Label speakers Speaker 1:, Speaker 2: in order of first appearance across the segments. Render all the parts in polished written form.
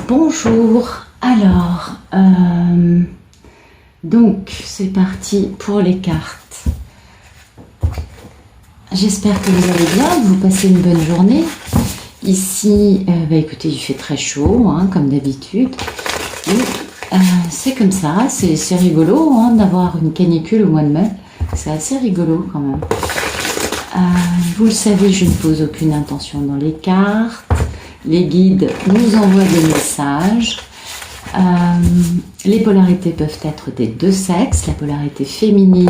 Speaker 1: Bonjour, alors, donc c'est parti pour les cartes. J'espère que vous allez bien, que vous passez une bonne journée. Ici, écoutez, il fait très chaud, hein, comme d'habitude. C'est comme ça, c'est rigolo hein, d'avoir une canicule au mois de mai. C'est assez rigolo quand même. Vous le savez, je ne pose aucune intention dans les cartes. Les guides nous envoient des messages. Les polarités peuvent être des deux sexes. La polarité féminine,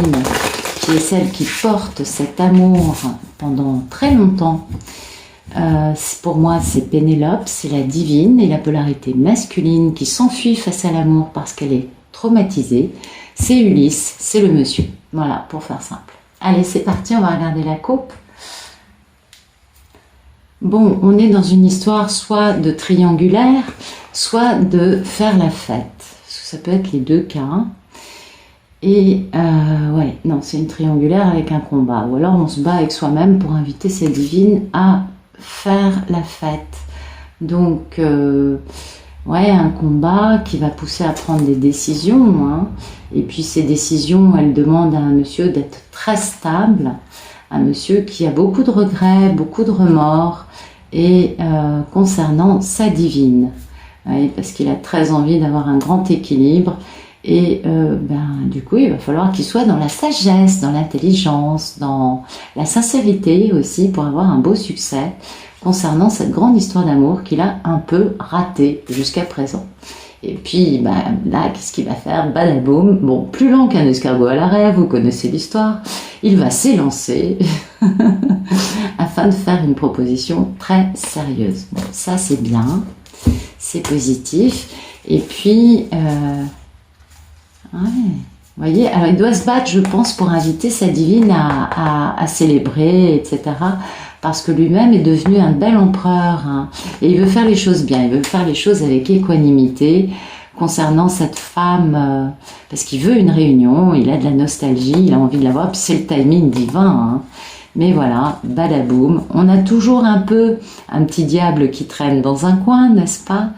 Speaker 1: qui est celle qui porte cet amour pendant très longtemps. Pour moi, c'est Pénélope, c'est la divine. Et la polarité masculine qui s'enfuit face à l'amour parce qu'elle est traumatisée, c'est Ulysse, c'est le monsieur. Voilà, pour faire simple. Allez, c'est parti, on va regarder la coupe. Bon, on est dans une histoire soit de triangulaire, soit de faire la fête. Ça peut être les deux cas. Et ouais, non, c'est une triangulaire avec un combat. Ou alors on se bat avec soi-même pour inviter cette divine à faire la fête. Donc, ouais, un combat qui va pousser à prendre des décisions. Hein. Et puis ces décisions, elles demandent à un monsieur d'être très stable. Un monsieur qui a beaucoup de regrets, beaucoup de remords, et concernant sa divine, oui, parce qu'il a très envie d'avoir un grand équilibre, et du coup il va falloir qu'il soit dans la sagesse, dans l'intelligence, dans la sincérité aussi, pour avoir un beau succès concernant cette grande histoire d'amour qu'il a un peu ratée jusqu'à présent. Et puis là, qu'est-ce qu'il va faire? Badaboum. Bon, plus lent qu'un escargot à l'arrêt, vous connaissez l'histoire. Il va s'élancer afin de faire une proposition très sérieuse. Bon, ça c'est bien, c'est positif. Et puis, ouais, vous voyez, alors il doit se battre, je pense, pour inviter sa divine à célébrer, etc. Parce que lui-même est devenu un bel empereur, hein, et il veut faire les choses bien, il veut faire les choses avec équanimité concernant cette femme, parce qu'il veut une réunion, il a de la nostalgie, il a envie de la voir, puis c'est le timing divin, hein. Mais voilà, badaboum, on a toujours un petit diable qui traîne dans un coin, n'est-ce pas?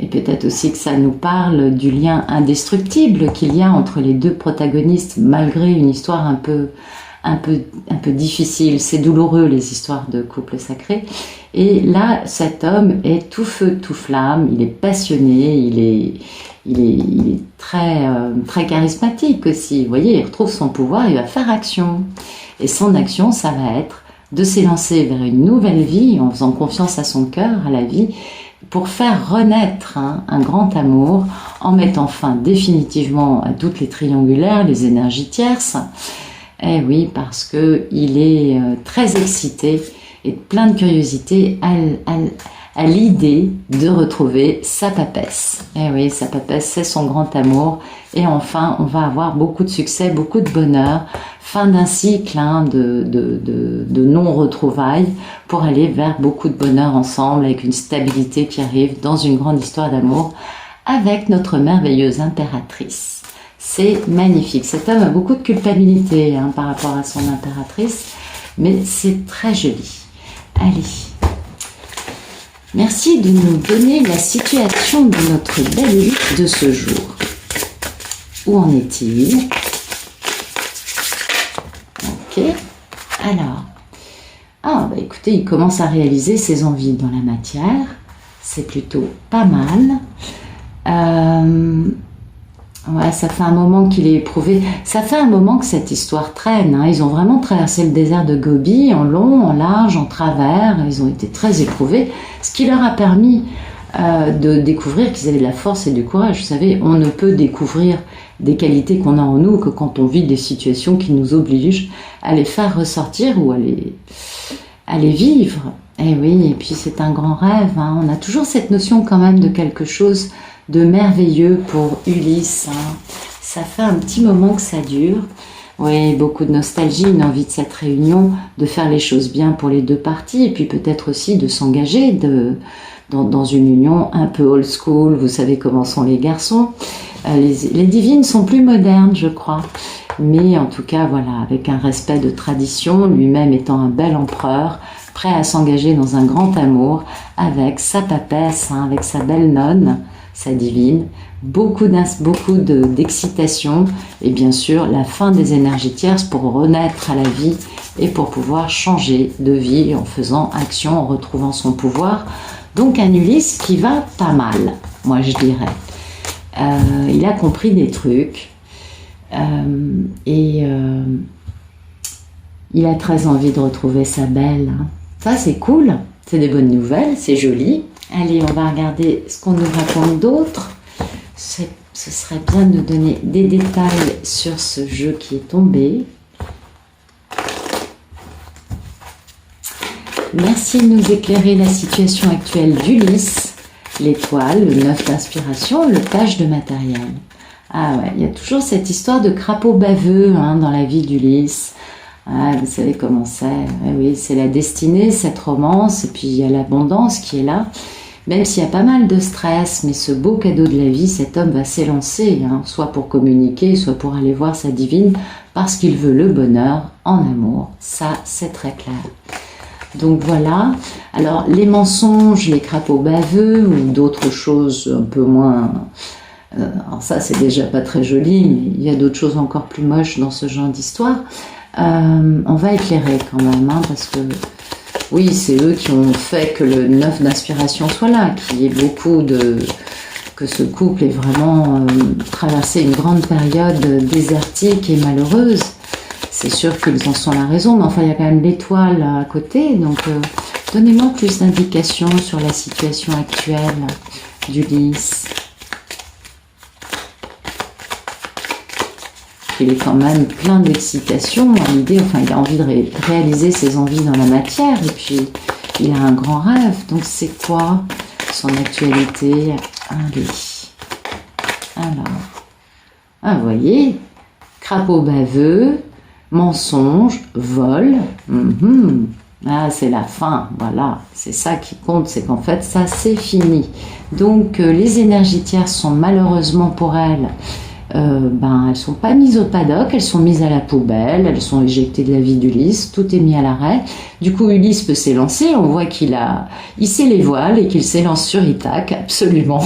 Speaker 1: Et peut-être aussi que ça nous parle du lien indestructible qu'il y a entre les deux protagonistes, malgré une histoire un peu difficile. C'est douloureux, les histoires de couple sacré. Et là, cet homme est tout feu, tout flamme, il est passionné, il est très charismatique aussi. Vous voyez, il retrouve son pouvoir, il va faire action. Et son action, ça va être de s'élancer vers une nouvelle vie, en faisant confiance à son cœur, à la vie, pour faire renaître un grand amour, en mettant fin définitivement à toutes les triangulaires, les énergies tierces. Eh oui, parce qu'il est très excité et plein de curiosité à l'idée de retrouver sa papesse. Eh oui, sa papesse, c'est son grand amour. Et enfin, on va avoir beaucoup de succès, beaucoup de bonheur. Fin d'un cycle hein, de non-retrouvailles pour aller vers beaucoup de bonheur ensemble, avec une stabilité qui arrive dans une grande histoire d'amour avec notre merveilleuse impératrice. C'est magnifique. Cet homme a beaucoup de culpabilité hein, par rapport à son impératrice, mais c'est très joli. Allez. Merci de nous donner la situation de notre belle lutte de ce jour. Où en est-il? Ok. Alors. Écoutez, il commence à réaliser ses envies dans la matière. C'est plutôt pas mal. Ouais, ça fait un moment qu'il est éprouvé. Ça fait un moment que cette histoire traîne. Hein. Ils ont vraiment traversé le désert de Gobi en long, en large, en travers. Ils ont été très éprouvés, ce qui leur a permis de découvrir qu'ils avaient de la force et du courage. Vous savez, on ne peut découvrir des qualités qu'on a en nous que quand on vit des situations qui nous obligent à les faire ressortir ou à les vivre. Et oui, et puis c'est un grand rêve. Hein. On a toujours cette notion quand même de quelque chose de merveilleux pour Ulysse. Hein. Ça fait un petit moment que ça dure. Oui, beaucoup de nostalgie, une envie de cette réunion, de faire les choses bien pour les deux parties, et puis peut-être aussi de s'engager dans une union un peu old school. Vous savez comment sont les garçons. Les divines sont plus modernes, je crois. Mais en tout cas, voilà, avec un respect de tradition, lui-même étant un bel empereur, prêt à s'engager dans un grand amour avec sa papesse, hein, avec sa belle nonne, sa divine, beaucoup d'excitation et bien sûr la fin des énergies tierces pour renaître à la vie et pour pouvoir changer de vie en faisant action, en retrouvant son pouvoir. Donc un Ulysse qui va pas mal, moi je dirais. Il a compris des trucs et il a très envie de retrouver sa belle. Ça c'est cool, c'est des bonnes nouvelles, c'est joli. Allez, on va regarder ce qu'on nous raconte d'autre. Ce serait bien de donner des détails sur ce jeu qui est tombé. Merci de nous éclairer la situation actuelle d'Ulysse, l'étoile, le 9 d'inspiration, le page de matériel. Ah ouais, il y a toujours cette histoire de crapaud baveux hein, dans la vie d'Ulysse. Ah, vous savez comment c'est. Oui, c'est la destinée, cette romance, et puis il y a l'abondance qui est là. Même s'il y a pas mal de stress, mais ce beau cadeau de la vie, cet homme va s'élancer, hein, soit pour communiquer, soit pour aller voir sa divine, parce qu'il veut le bonheur en amour. Ça, c'est très clair. Donc voilà. Alors, les mensonges, les crapauds baveux, ou d'autres choses un peu moins... alors ça, c'est déjà pas très joli, mais il y a d'autres choses encore plus moches dans ce genre d'histoire. On va éclairer quand même, hein, parce que... Oui, c'est eux qui ont fait que le 9 d'inspiration soit là, qu'il y ait beaucoup de... que ce couple ait vraiment traversé une grande période désertique et malheureuse. C'est sûr qu'ils en sont la raison, mais enfin, il y a quand même l'étoile à côté, donc donnez-moi plus d'indications sur la situation actuelle d'Ulysse. Il est quand même plein d'excitation à l'idée, enfin il a envie de réaliser ses envies dans la matière et puis il a un grand rêve. Donc c'est quoi son actualité? Allez. Alors, vous voyez, crapaud baveux, mensonge, vol. Ah, c'est la fin, voilà. C'est ça qui compte, c'est qu'en fait ça c'est fini. Donc les énergies tierces sont malheureusement pour elle... elles sont pas mises au paddock, elles sont mises à la poubelle, elles sont éjectées de la vie d'Ulysse, tout est mis à l'arrêt. Du coup, Ulysse peut s'élancer, on voit qu'il a hissé les voiles et qu'il s'élance sur Ithaque, absolument.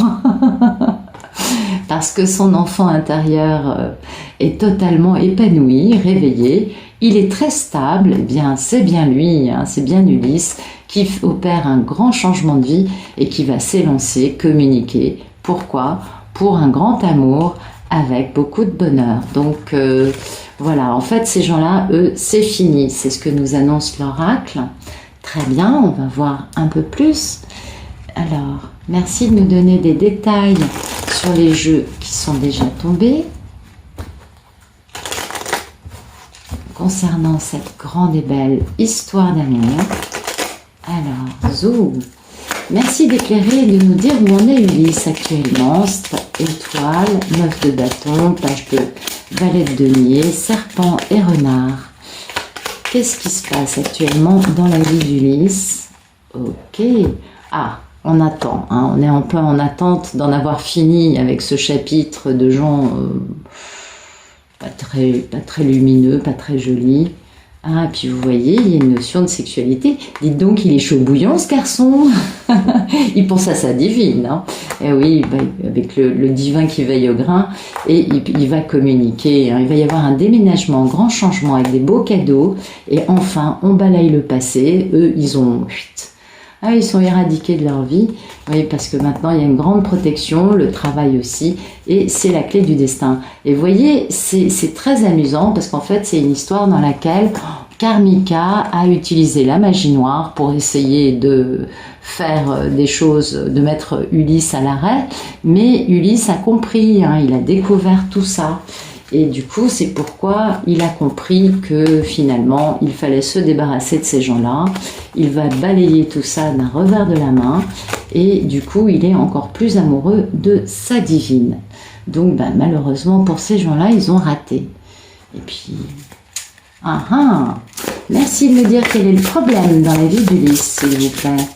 Speaker 1: Parce que son enfant intérieur est totalement épanoui, réveillé, il est très stable, eh bien c'est bien lui, hein, c'est bien Ulysse qui opère un grand changement de vie et qui va s'élancer, communiquer. Pourquoi? Pour un grand amour, avec beaucoup de bonheur. Donc voilà, en fait ces gens-là, eux, c'est fini, c'est ce que nous annonce l'oracle. Très bien, on va voir un peu plus. Alors, merci de nous donner des détails sur les jeux qui sont déjà tombés. Concernant cette grande et belle histoire d'amour. Alors, zou. Merci d'éclairer et de nous dire où on est Ulysse actuellement. Étoile, 9 de bâton, page de valet de denier, serpent et renard. Qu'est-ce qui se passe actuellement dans la vie d'Ulysse? Ok. Ah, on attend. Hein, on est un peu en attente d'en avoir fini avec ce chapitre de gens pas très lumineux, pas très jolis. Ah, puis vous voyez, il y a une notion de sexualité. Dites donc, il est chaud bouillant, ce garçon. Il pense à sa divine. Hein. Et oui, avec le divin qui veille au grain, et il va communiquer. Hein. Il va y avoir un déménagement, un grand changement avec des beaux cadeaux. Et enfin, on balaye le passé. Eux, ils sont éradiqués de leur vie. Oui, parce que maintenant, il y a une grande protection, le travail aussi, et c'est la clé du destin. Et vous voyez, c'est très amusant, parce qu'en fait, c'est une histoire dans laquelle Karmika a utilisé la magie noire pour essayer de faire des choses, de mettre Ulysse à l'arrêt, mais Ulysse a compris, hein, il a découvert tout ça. Et du coup, c'est pourquoi il a compris que finalement, il fallait se débarrasser de ces gens-là. Il va balayer tout ça d'un revers de la main. Et du coup, il est encore plus amoureux de sa divine. Donc, malheureusement, pour ces gens-là, ils ont raté. Et puis... Merci de me dire quel est le problème dans la vie d'Ulysse, s'il vous plaît.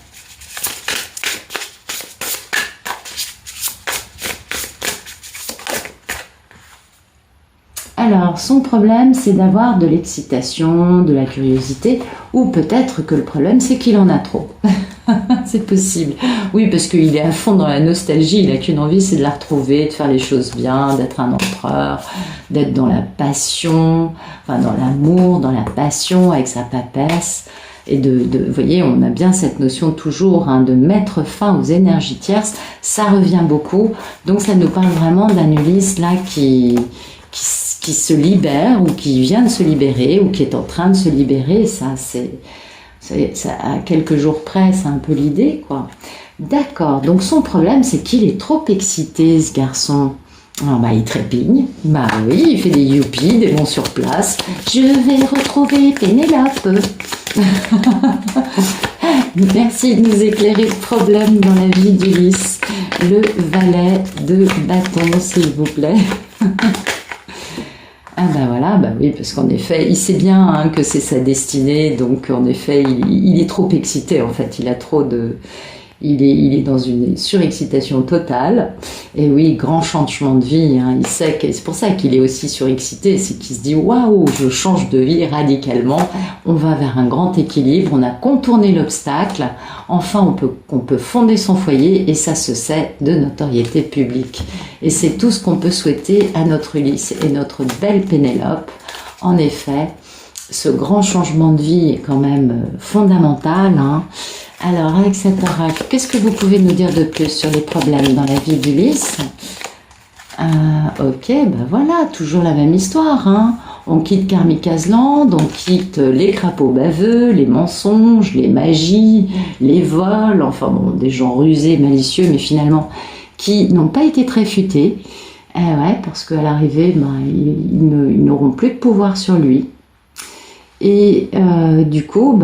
Speaker 1: Alors, Alors son problème, c'est d'avoir de l'excitation, de la curiosité, ou peut-être que le problème, c'est qu'il en a trop. C'est possible. Oui, parce qu'il est à fond dans la nostalgie, il n'a qu'une envie, c'est de la retrouver, de faire les choses bien, d'être un empereur, d'être dans la passion, enfin dans l'amour, dans la passion avec sa papesse. Et vous voyez, on a bien cette notion toujours de mettre fin aux énergies tierces, ça revient beaucoup. Donc ça nous parle vraiment d'un Ulysse là qui se libère, ou qui vient de se libérer, ou qui est en train de se libérer. Ça, à quelques jours près, c'est un peu l'idée, quoi. D'accord, donc son problème, c'est qu'il est trop excité, ce garçon. Alors, il trépigne, oui, il fait des youpies, des bons sur place. Je vais retrouver Pénélope. Merci de nous éclairer le problème dans la vie d'Ulysse. Le valet de bâton, s'il vous plaît. Ah voilà, oui, parce qu'en effet, il sait bien que c'est sa destinée, donc en effet, il est trop excité, en fait, il a trop de... Il est dans une surexcitation totale. Et oui, grand changement de vie. Il sait que c'est pour ça qu'il est aussi surexcité. C'est qu'il se dit waouh, je change de vie radicalement. On va vers un grand équilibre. On a contourné l'obstacle. Enfin, on peut fonder son foyer et ça se sait de notoriété publique. Et c'est tout ce qu'on peut souhaiter à notre Ulysse et notre belle Pénélope. En effet, ce grand changement de vie est quand même fondamental. Alors, avec cet oracle, qu'est-ce que vous pouvez nous dire de plus sur les problèmes dans la vie d'Ulysse? Ok, voilà, toujours la même histoire. On quitte Karmic Aslan, on quitte les crapauds baveux, les mensonges, les magies, les vols, enfin bon, des gens rusés, malicieux, mais finalement qui n'ont pas été très futés. Ouais, parce qu'à l'arrivée, ils n'auront plus de pouvoir sur lui. Et du coup,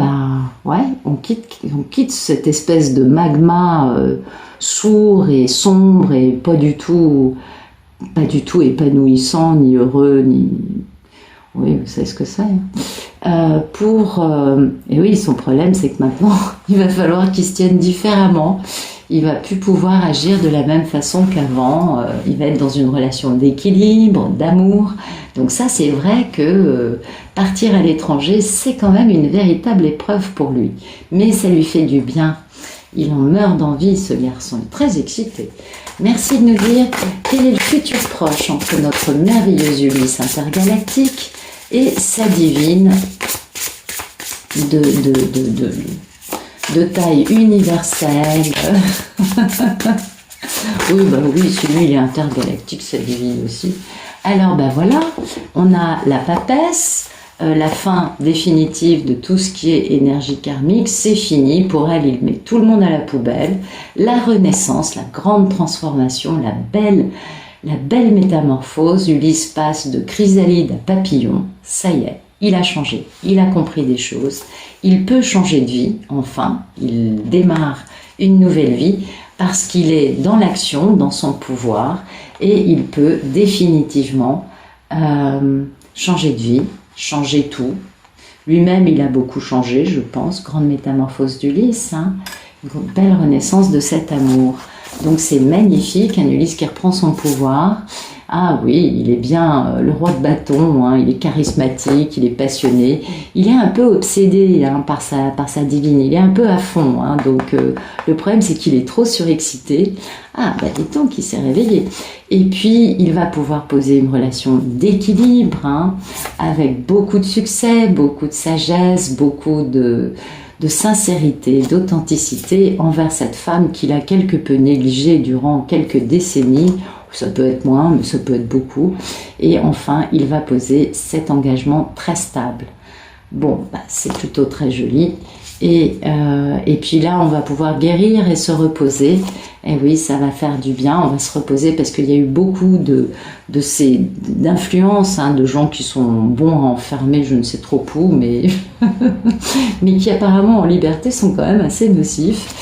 Speaker 1: ouais, on quitte cette espèce de magma sourd et sombre et pas du tout épanouissant, ni heureux, ni... Oui, vous savez ce que c'est. Et oui, son problème, c'est que maintenant, il va falloir qu'il se tienne différemment. Il va plus pouvoir agir de la même façon qu'avant. Il va être dans une relation d'équilibre, d'amour. Donc ça, c'est vrai que partir à l'étranger, c'est quand même une véritable épreuve pour lui. Mais ça lui fait du bien. Il en meurt d'envie, ce garçon. Très excité. Merci de nous dire quel est le futur proche entre notre merveilleuse Ulysse intergalactique et sa divine de taille universelle. Oui, celui il est intergalactique, ça divine aussi. Alors voilà, on a la papesse, la fin définitive de tout ce qui est énergie karmique, c'est fini. Pour elle, il met tout le monde à la poubelle. La renaissance, la grande transformation, la belle métamorphose. Ulysse passe de chrysalide à papillon, ça y est. Il a changé, il a compris des choses, il peut changer de vie, enfin, il démarre une nouvelle vie parce qu'il est dans l'action, dans son pouvoir, et il peut définitivement changer de vie, changer tout. Lui-même, il a beaucoup changé, je pense, grande métamorphose d'Ulysse, une belle renaissance de cet amour. Donc c'est magnifique, un Ulysse qui reprend son pouvoir. Ah oui, il est bien le roi de bâton, il est charismatique, il est passionné, il est un peu obsédé par sa divine, il est un peu à fond. Donc le problème c'est qu'il est trop surexcité. Dis donc qu'il s'est réveillé. Et puis il va pouvoir poser une relation d'équilibre, avec beaucoup de succès, beaucoup de sagesse, beaucoup de sincérité, d'authenticité envers cette femme qu'il a quelque peu négligée durant quelques décennies. Ça peut être moins, mais ça peut être beaucoup. Et enfin, il va poser cet engagement très stable. Bon, c'est plutôt très joli. Et puis là, on va pouvoir guérir et se reposer. Et oui, ça va faire du bien. On va se reposer parce qu'il y a eu beaucoup d'influences, de gens qui sont bons à enfermer, je ne sais trop où, mais qui apparemment en liberté sont quand même assez nocifs.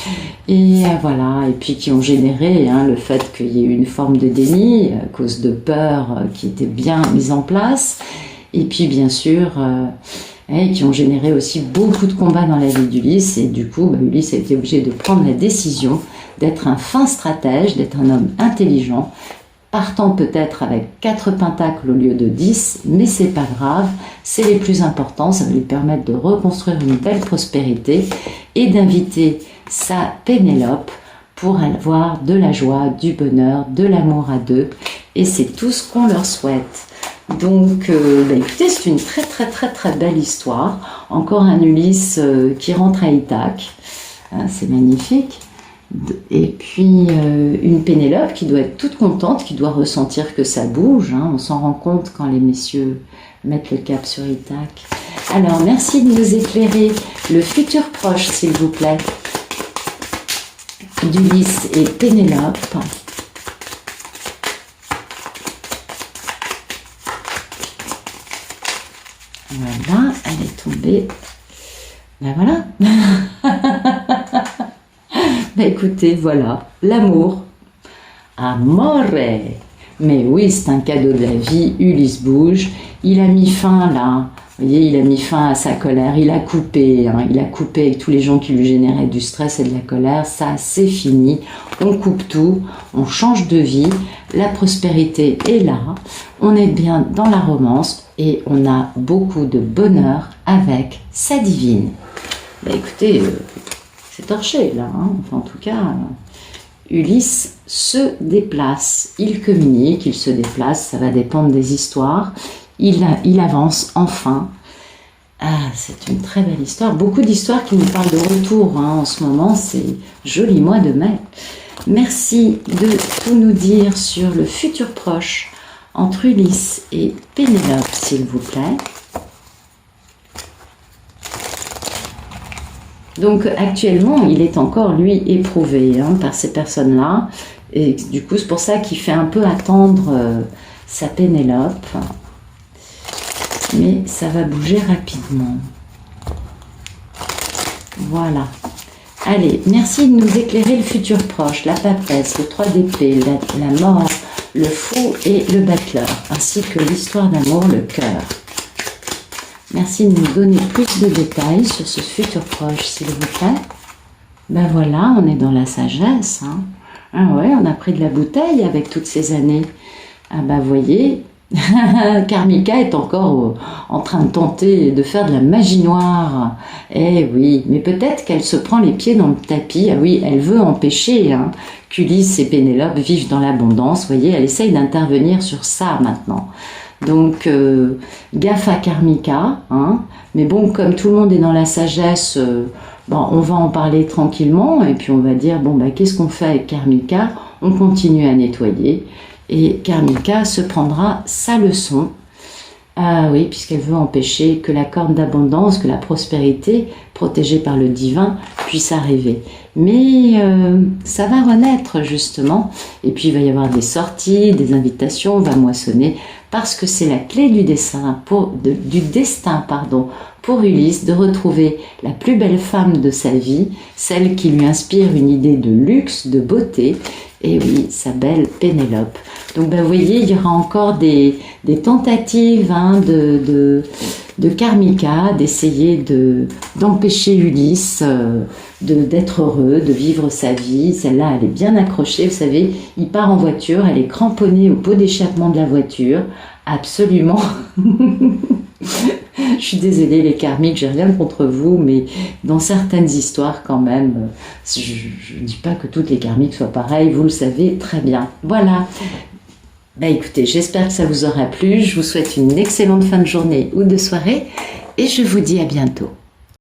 Speaker 1: Et voilà, et puis qui ont généré le fait qu'il y ait eu une forme de déni à cause de peurs qui étaient bien mises en place. Et puis bien sûr, qui ont généré aussi beaucoup de combats dans la vie d'Ulysse. Et du coup, Ulysse a été obligé de prendre la décision d'être un fin stratège, d'être un homme intelligent partant peut-être avec 4 pentacles au lieu de 10, mais c'est pas grave, c'est les plus importants, ça va lui permettre de reconstruire une belle prospérité et d'inviter sa Pénélope pour avoir de la joie, du bonheur, de l'amour à deux, et c'est tout ce qu'on leur souhaite. Donc, écoutez, c'est une très belle histoire. Encore un Ulysse qui rentre à Ithaque, c'est magnifique. Et puis une Pénélope qui doit être toute contente, qui doit ressentir que ça bouge. On s'en rend compte quand les messieurs mettent le cap sur Ithaque. Alors, merci de nous éclairer le futur proche, s'il vous plaît, d'Ulysse et Pénélope. Voilà, elle est tombée. Ben voilà. Écoutez, voilà, l'amour. Amore. Mais oui, c'est un cadeau de la vie. Ulysse bouge. Il a mis fin là. Vous voyez, il a mis fin à sa colère. Il a coupé. Il a coupé avec tous les gens qui lui généraient du stress et de la colère. Ça, c'est fini. On coupe tout. On change de vie. La prospérité est là. On est bien dans la romance. Et on a beaucoup de bonheur avec sa divine. Écoutez, c'est torché là. Enfin, en tout cas, Ulysse se déplace. Il communique, il se déplace. Ça va dépendre des histoires. Il avance enfin. Ah, c'est une très belle histoire. Beaucoup d'histoires qui nous parlent de retour en ce moment. C'est joli mois de mai. Merci de tout nous dire sur le futur proche entre Ulysse et Pénélope, s'il vous plaît. Donc actuellement, il est encore, lui, éprouvé par ces personnes-là. Et du coup, c'est pour ça qu'il fait un peu attendre sa Pénélope. Mais ça va bouger rapidement. Voilà. Allez, merci de nous éclairer le futur proche, la papesse, le 3 d'épée, la mort, le fou et le battleur, ainsi que l'histoire d'amour, le cœur. Merci de nous donner plus de détails sur ce futur proche, s'il vous plaît. Ben voilà, on est dans la sagesse. Ah ouais, on a pris de la bouteille avec toutes ces années. Ah ben voyez, Karmika est encore en train de tenter de faire de la magie noire. Eh oui, mais peut-être qu'elle se prend les pieds dans le tapis. Ah oui, elle veut empêcher qu'Ulysse et Pénélope vivent dans l'abondance. Vous voyez, elle essaye d'intervenir sur ça maintenant. Donc, gaffe à Karmika. Mais bon, comme tout le monde est dans la sagesse, on va en parler tranquillement. Et puis on va dire, qu'est-ce qu'on fait avec Karmika? On continue à nettoyer. Et Karmika se prendra sa leçon. Ah oui, puisqu'elle veut empêcher que la corne d'abondance, que la prospérité, protégée par le divin, puisse arriver. Mais ça va renaître justement. Et puis il va y avoir des sorties, des invitations, on va moissonner. Parce que c'est la clé du destin, pour Ulysse, de retrouver la plus belle femme de sa vie, celle qui lui inspire une idée de luxe, de beauté, et oui, sa belle Pénélope. Donc vous voyez, il y aura encore des tentatives de Karmika, d'essayer d'empêcher Ulysse d'être heureux, de vivre sa vie. Celle-là, elle est bien accrochée, vous savez, il part en voiture, elle est cramponnée au pot d'échappement de la voiture, absolument. Je suis désolée les karmiques, j'ai rien contre vous, mais dans certaines histoires quand même, je ne dis pas que toutes les karmiques soient pareilles, vous le savez très bien. Voilà. Écoutez, j'espère que ça vous aura plu, je vous souhaite une excellente fin de journée ou de soirée, et je vous dis à bientôt.